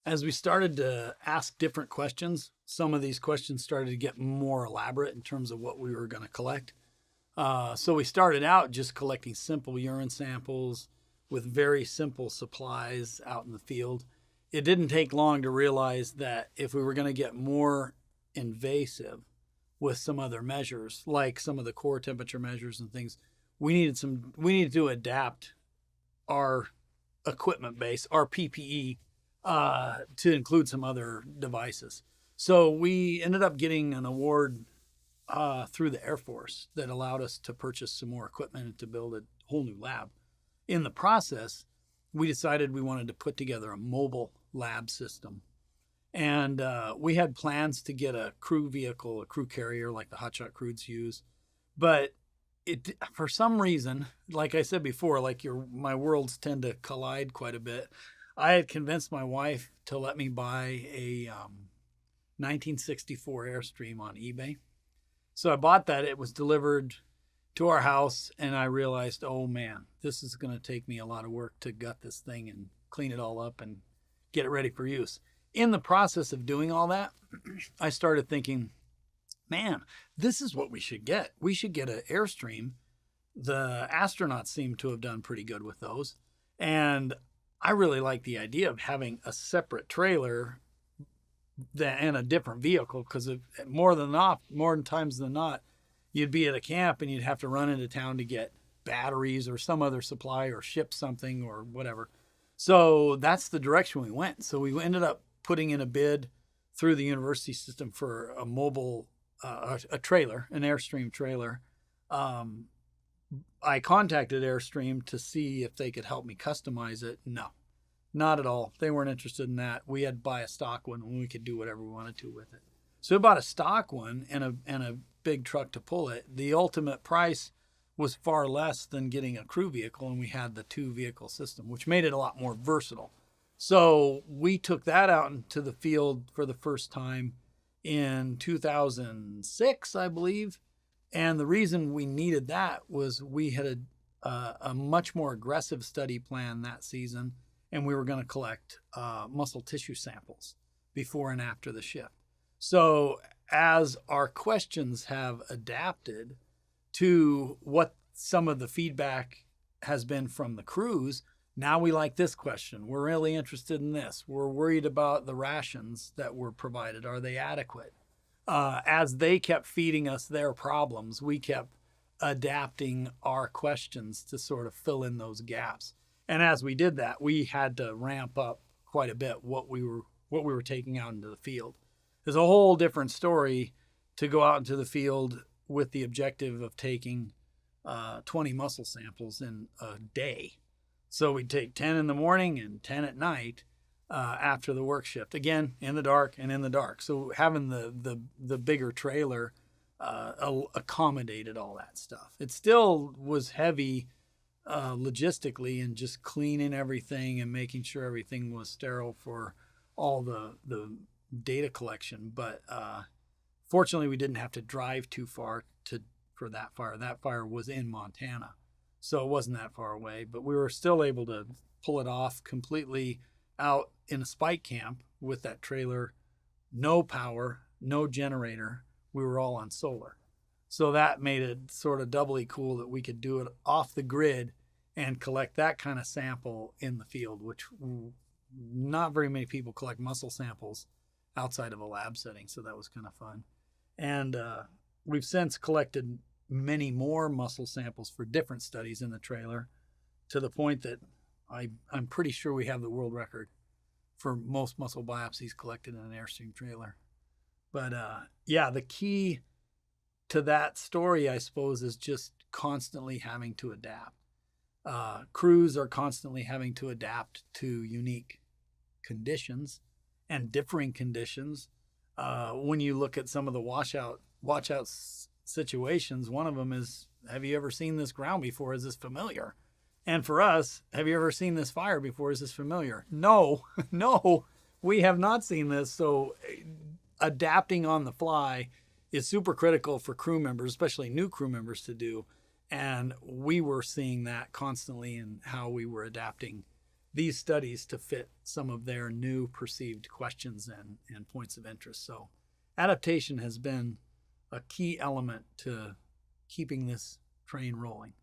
As we started to ask different questions, some of these questions started to get more elaborate in terms of what we were going to collect. So we started out just collecting simple urine samples with very simple supplies out in the field. It didn't take long to realize that if we were going to get more invasive with some other measures, like some of the core temperature measures and things, we needed to adapt our equipment base, our PPE, to include some other devices. So we ended up getting an award through the Air Force that allowed us to purchase some more equipment and to build a whole new lab. In the process, we decided we wanted to put together a mobile lab system. And we had plans to get a crew vehicle, a crew carrier like the hotshot crews use. But it, for some reason, like I said before, like my worlds tend to collide quite a bit. I had convinced my wife to let me buy a 1964 Airstream on eBay. So I bought that. It was delivered to our house, and I realized, oh man, this is going to take me a lot of work to gut this thing and clean it all up and get it ready for use. In the process of doing all that, I started thinking, man, this is what we should get. We should get an Airstream. The astronauts seem to have done pretty good with those. And I really like the idea of having a separate trailer and a different vehicle, because more than times than not, you'd be at a camp and you'd have to run into town to get batteries or some other supply or ship something or whatever. So that's the direction we went. So we ended up putting in a bid through the university system for a mobile, a trailer, an Airstream trailer. I contacted Airstream to see if they could help me customize it. No, not at all. They weren't interested in that. We had to buy a stock one when we could do whatever we wanted to with it. So we bought a stock one and a big truck to pull it. The ultimate price was far less than getting a crew vehicle, and we had the two vehicle system, which made it a lot more versatile. So we took that out into the field for the first time in 2006, I believe. And the reason we needed that was we had a much more aggressive study plan that season, and we were going to collect muscle tissue samples before and after the shift. So as our questions have adapted to what some of the feedback has been from the crews, now we like this question. We're really interested in this. We're worried about the rations that were provided. Are they adequate? As they kept feeding us their problems, we kept adapting our questions to sort of fill in those gaps. And as we did that, we had to ramp up quite a bit what we were taking out into the field. There's a whole different story to go out into the field with the objective of taking 20 muscle samples in a day. So we'd take 10 in the morning and 10 at night after the work shift. Again, in the dark and in the dark. So having the bigger trailer accommodated all that stuff. It still was heavy logistically and just cleaning everything and making sure everything was sterile for all the data collection. But fortunately, we didn't have to drive too far for that fire. That fire was in Montana, so it wasn't that far away. But we were still able to pull it off completely out in a spike camp with that trailer, no power, no generator. We were all on solar. So that made it sort of doubly cool that we could do it off the grid and collect that kind of sample in the field, which not very many people collect muscle samples outside of a lab setting. So that was kind of fun. And we've since collected many more muscle samples for different studies in the trailer, to the point that I'm pretty sure we have the world record for most muscle biopsies collected in an Airstream trailer. But yeah, the key to that story, I suppose, is just constantly having to adapt. Crews are constantly having to adapt to unique conditions and differing conditions. When you look at some of the washout situations, one of them is, have you ever seen this ground before? Is this familiar? And for us, have you ever seen this fire before? Is this familiar? No, no, we have not seen this. So adapting on the fly is super critical for crew members, especially new crew members, to do. And we were seeing that constantly in how we were adapting these studies to fit some of their new perceived questions and points of interest. So adaptation has been a key element to keeping this train rolling.